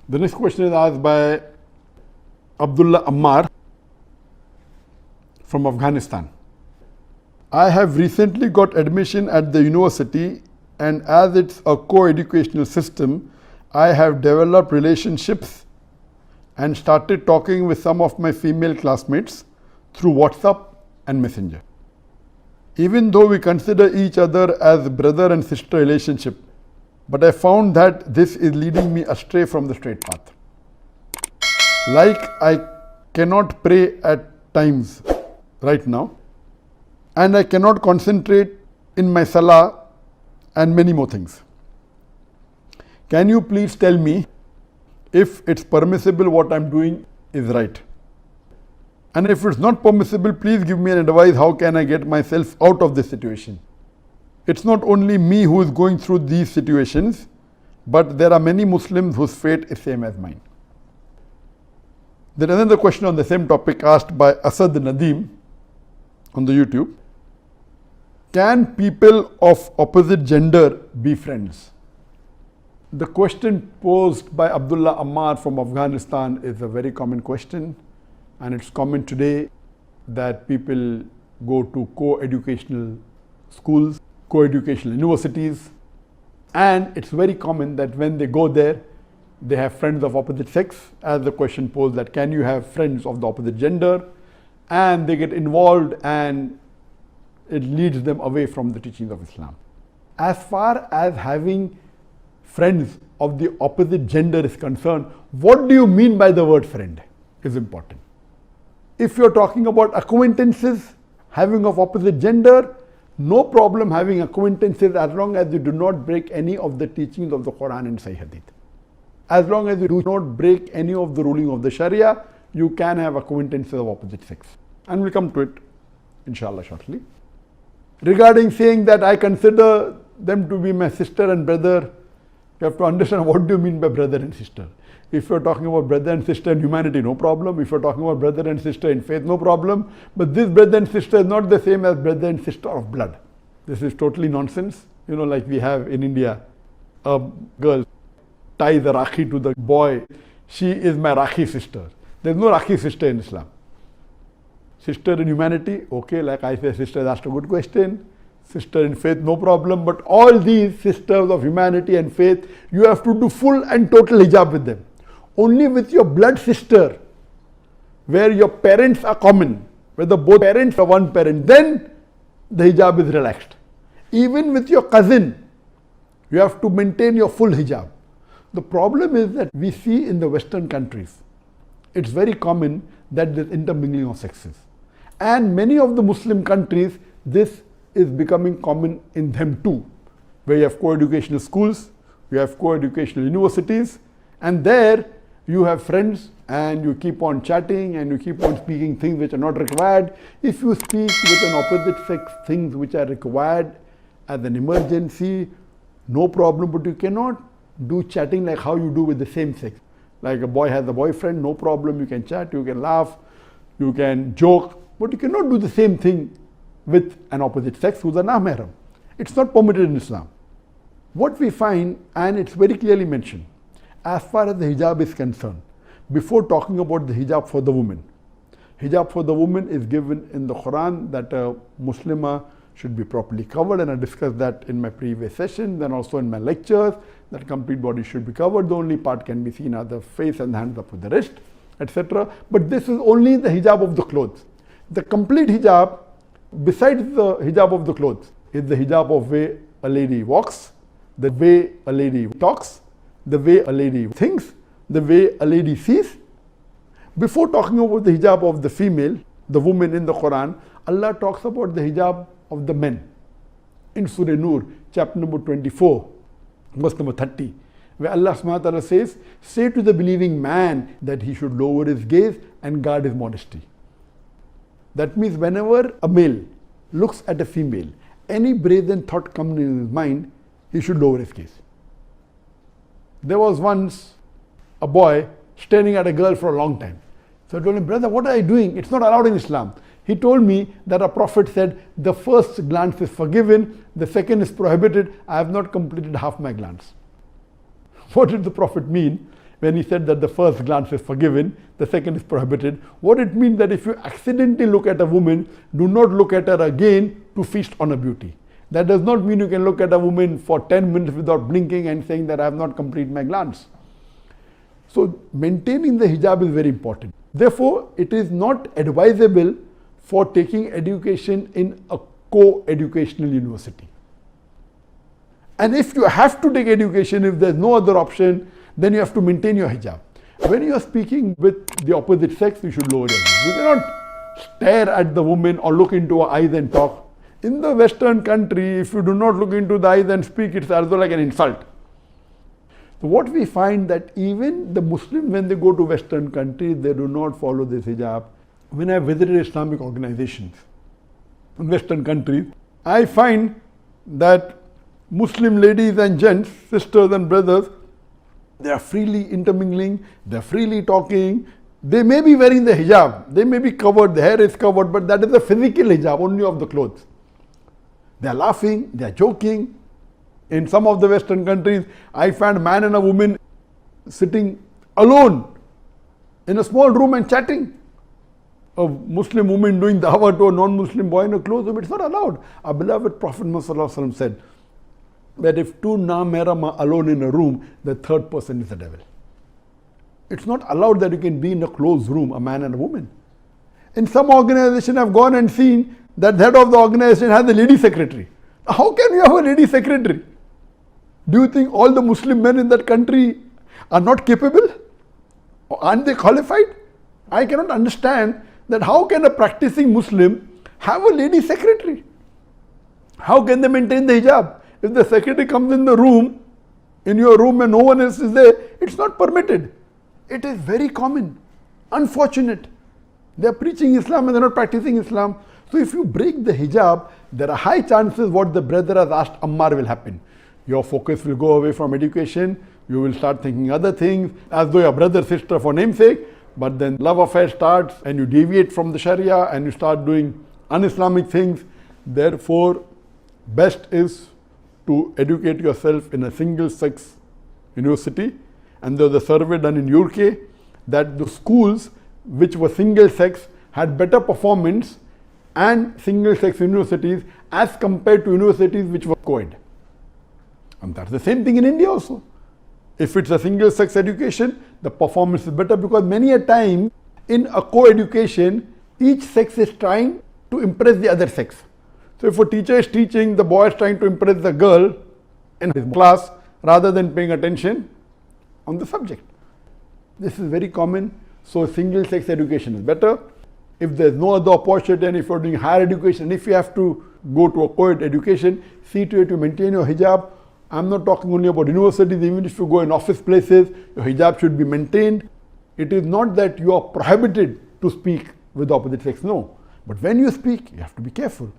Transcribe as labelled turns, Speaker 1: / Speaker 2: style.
Speaker 1: The next question is asked by Abdullah Ammar from Afghanistan. I have recently got admission at the university, and as it's a co-educational system, I have developed relationships and started talking with some of my female classmates through WhatsApp and Messenger. Even though we consider each other as brother and sister relationship, but I found that this is leading me astray from the straight path. Like I cannot pray at times right now, and I cannot concentrate in my salah and many more things. Can you please tell me if it's permissible what I'm doing is right? And if it's not permissible, please give me an advice how can I get myself out of this situation. It's not only me who is going through these situations, but there are many Muslims whose fate is same as mine. There is another question on the same topic asked by Asad Nadeem on the YouTube. Can people of opposite gender be friends? The question posed by Abdullah Ammar from Afghanistan is a very common question, and it's common today that people go to co-educational schools, co-educational universities, and it's very common that when they go there, they have friends of opposite sex, as the question posed that can you have friends of the opposite gender, and they get involved and it leads them away from the teachings of Islam. As far as having friends of the opposite gender is concerned, what do you mean by the word friend is important. If you're talking about acquaintances, having of opposite gender, no problem having acquaintances as long as you do not break any of the teachings of the Quran and Sahih Hadith. As long as you do not break any of the ruling of the Sharia, you can have acquaintances of opposite sex. And we'll come to it, inshallah, shortly. Regarding saying that I consider them to be my sister and brother, you have to understand what do you mean by brother and sister. If you're talking about brother and sister in humanity, no problem. If you're talking about brother and sister in faith, no problem. But this brother and sister is not the same as brother and sister of blood. This is totally nonsense. You know, like we have in India, a girl ties a rakhi to the boy. She is my rakhi sister. There's no rakhi sister in Islam. Sister in humanity, okay, like I say, sister asked a good question. Sister in faith, no problem. But all these sisters of humanity and faith, you have to do full and total hijab with them. Only with your blood sister, where your parents are common, whether both parents are one parent, then the hijab is relaxed. Even with your cousin, you have to maintain your full hijab. The problem is that we see in the Western countries, it's very common that there's intermingling of sexes. And many of the Muslim countries, this is becoming common in them too, where you have co-educational schools, you have co-educational universities, and there you have friends and you keep on chatting and you keep on speaking things which are not required. If you speak with an opposite sex things which are required as an emergency, no problem, but you cannot do chatting like how you do with the same sex. Like a boy has a boyfriend, no problem, you can chat, you can laugh, you can joke, but you cannot do the same thing with an opposite sex who's a non-mahram. It's not permitted in Islam. What we find, and it's very clearly mentioned, as far as the hijab is concerned, before talking about the hijab for the woman is given in the Quran that a Muslimah should be properly covered, and I discussed that in my previous session, then also in my lectures, that complete body should be covered. The only part can be seen are the face and the hands up to the wrist, etc. But this is only the hijab of the clothes. The complete hijab, besides the hijab of the clothes, is the hijab of way a lady walks, the way a lady talks, the way a lady thinks, the way a lady sees. Before talking about the hijab of the female, the woman in the Quran, Allah talks about the hijab of the men. In Surah Nur, chapter number 24, verse number 30, where Allah subhanahu wa ta'ala says, say to the believing man that he should lower his gaze and guard his modesty. That means whenever a male looks at a female, any brazen thought comes in his mind, he should lower his gaze. There was once a boy staring at a girl for a long time. So I told him, brother, what are you doing? It's not allowed in Islam. He told me that a prophet said, the first glance is forgiven, the second is prohibited. I have not completed half my glance. What did the prophet mean? when he said that the first glance is forgiven, the second is prohibited. What it means that if you accidentally look at a woman, do not look at her again to feast on her beauty. That does not mean you can look at a woman for 10 minutes without blinking and saying that I have not completed my glance. So maintaining the hijab is very important. Therefore, it is not advisable for taking education in a co-educational university. And if you have to take education, if there's no other option, then you have to maintain your hijab. When you are speaking with the opposite sex, you should lower your gaze. You cannot stare at the woman or look into her eyes and talk. In the Western country, if you do not look into the eyes and speak, it's also like an insult. So what we find that even the Muslims, when they go to Western countries, they do not follow this hijab. When I visited Islamic organizations in Western countries, I find that Muslim ladies and gents, sisters and brothers, they are freely intermingling, they are freely talking. They may be wearing the hijab, they may be covered, the hair is covered, but that is the physical hijab, only of the clothes. They are laughing, they are joking. In some of the Western countries, I found a man and a woman sitting alone in a small room and chatting. A Muslim woman doing dawah to a non-Muslim boy in a closed room, it's not allowed. Our beloved Prophet Muhammad said that if two na-mehram are alone in a room, the third person is the devil. It's not allowed that you can be in a closed room, a man and a woman. In some organization, I've gone and seen that the head of the organization has a lady secretary. How can you have a lady secretary? Do you think all the Muslim men in that country are not capable? Or aren't they qualified? I cannot understand that how can a practicing Muslim have a lady secretary? How can they maintain the hijab? If the secretary comes in the room, in your room and no one else is there, it's not permitted. It is very common, unfortunate. They are preaching Islam and they are not practicing Islam. So if you break the hijab, there are high chances what the brother has asked Ammar will happen. Your focus will go away from education, you will start thinking other things, as though your brother, sister for namesake, but then love affair starts and you deviate from the Sharia and you start doing un-Islamic things. Therefore, best is to educate yourself in a single-sex university. And there was a survey done in UK that the schools which were single-sex had better performance and single-sex universities as compared to universities which were co-ed. And that's the same thing in India also. If it's a single-sex education, the performance is better because many a time in a co-education, each sex is trying to impress the other sex. So if a teacher is teaching, the boy is trying to impress the girl in his class rather than paying attention on the subject. This is very common. So single-sex education is better. If there's no other opportunity and if you're doing higher education, if you have to go to a co-ed education, see to it to maintain your hijab. I'm not talking only about universities, even if you go in office places, your hijab should be maintained. It is not that you are prohibited to speak with the opposite sex, no. But when you speak, you have to be careful.